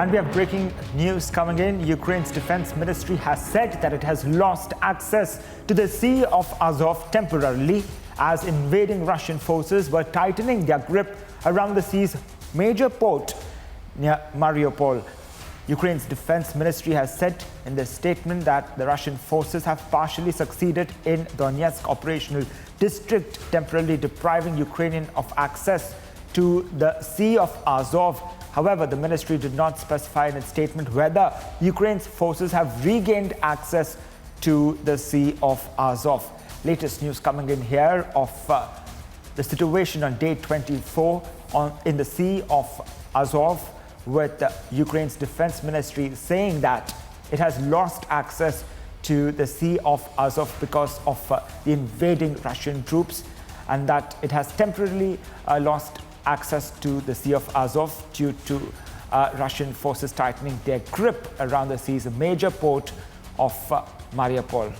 And we have breaking news coming in. Ukraine's defense ministry has said that it has lost access to the Sea of Azov temporarily as invading Russian forces were tightening their grip around the sea's major port near Mariupol. Ukraine's defense ministry has said in their statement that the Russian forces have partially succeeded in Donetsk operational district, temporarily depriving Ukrainian of access to the Sea of Azov. However, the ministry did not specify in its statement whether Ukraine's forces have regained access to the Sea of Azov. Latest news coming in here of the situation on day 24 in the Sea of Azov, with Ukraine's defense ministry saying that it has lost access to the Sea of Azov because of the invading Russian troops, and that it has temporarily lost access to the Sea of Azov due to Russian forces tightening their grip around the sea's major port of Mariupol.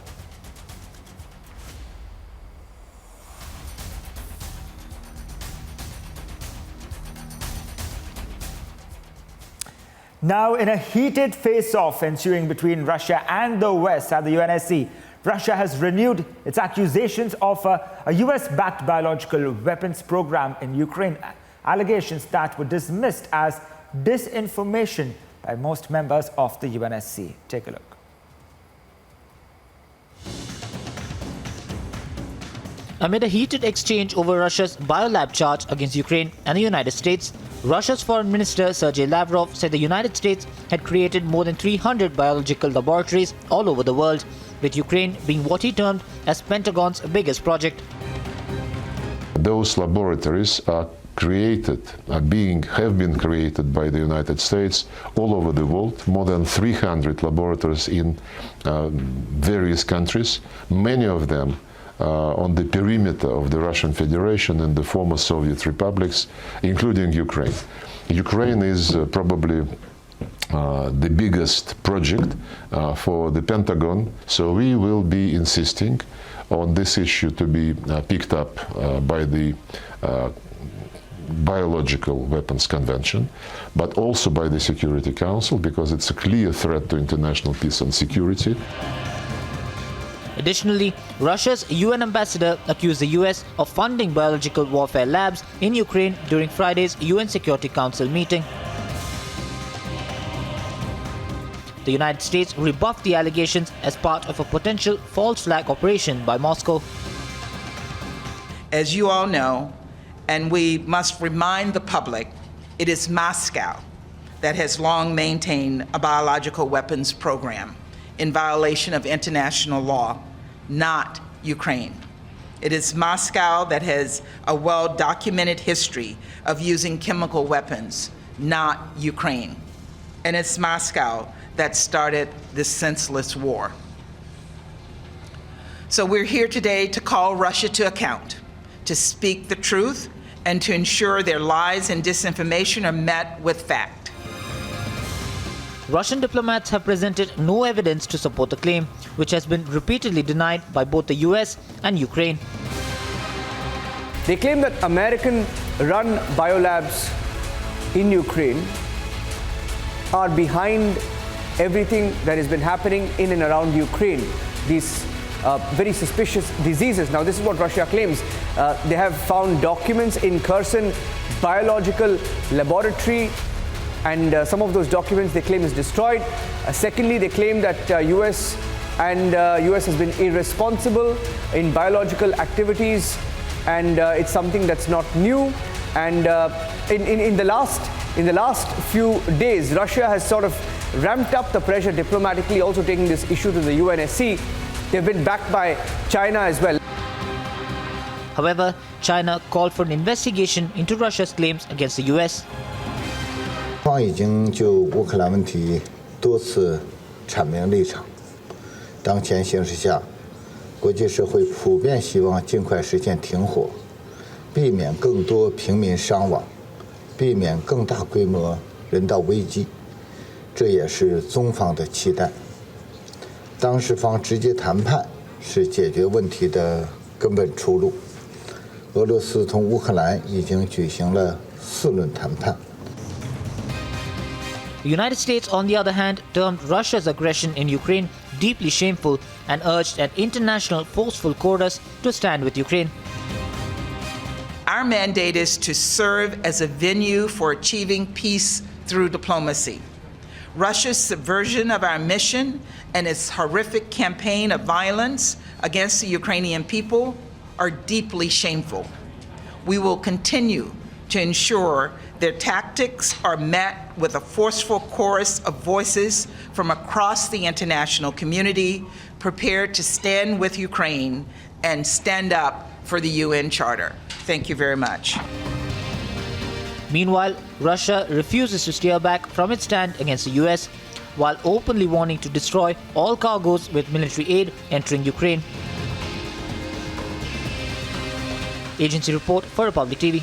Now, in a heated face-off ensuing between Russia and the West at the UNSC, Russia has renewed its accusations of a US-backed biological weapons program in Ukraine, allegations that were dismissed as disinformation by most members of the UNSC. Take a look. Amid a heated exchange over Russia's biolab charge against Ukraine and the United States, Russia's Foreign Minister Sergei Lavrov said the United States had created more than 300 biological laboratories all over the world, with Ukraine being what he termed as Pentagon's biggest project. Those laboratories are have been created by the United States all over the world, more than 300 laboratories in various countries, many of them on the perimeter of the Russian Federation and the former Soviet republics, including Ukraine. Ukraine is probably the biggest project for the Pentagon, so we will be insisting on this issue to be picked up by the Biological Weapons Convention, but also by the Security Council, because it's a clear threat to international peace and security. Additionally, Russia's UN ambassador accused the US of funding biological warfare labs in Ukraine during Friday's UN Security Council meeting. The United States rebuffed the allegations as part of a potential false flag operation by Moscow. As you all know, and we must remind the public, it is Moscow that has long maintained a biological weapons program in violation of international law, not Ukraine. It is Moscow that has a well-documented history of using chemical weapons, not Ukraine. And it's Moscow that started this senseless war. So we're here today to call Russia to account, to speak the truth, and to ensure their lies and disinformation are met with fact. Russian diplomats have presented no evidence to support the claim, which has been repeatedly denied by both the US and Ukraine. They claim that American-run biolabs in Ukraine are behind everything that has been happening in and around Ukraine. These very suspicious diseases. Now, this is what Russia claims. They have found documents in Kherson Biological Laboratory, and some of those documents they claim is destroyed. Secondly, they claim that US has been irresponsible in biological activities, and it's something that's not new. And in the last few days, Russia has sort of ramped up the pressure diplomatically, also taking this issue to the UNSC. They've been backed by China as well. However, China called for an investigation into Russia's claims against the US. 方已经就乌克兰问题多次阐明立场。当前形势下，国际社会普遍希望尽快实现停火，避免更多平民伤亡，避免更大规模人道危机，这也是中方的期待。当事方直接谈判是解决问题的根本出路。俄罗斯同乌克兰已经举行了4轮谈判。The United States, on the other hand, termed Russia's aggression in Ukraine deeply shameful and urged an international forceful chorus to stand with Ukraine. Our mandate is to serve as a venue for achieving peace through diplomacy. Russia's subversion of our mission and its horrific campaign of violence against the Ukrainian people are deeply shameful. We will continue to ensure their tactics are met with a forceful chorus of voices from across the international community prepared to stand with Ukraine and stand up for the UN Charter. Thank you very much. Meanwhile, Russia refuses to steer back from its stand against the US, while openly wanting to destroy all cargoes with military aid entering Ukraine. Agency report for Republic TV.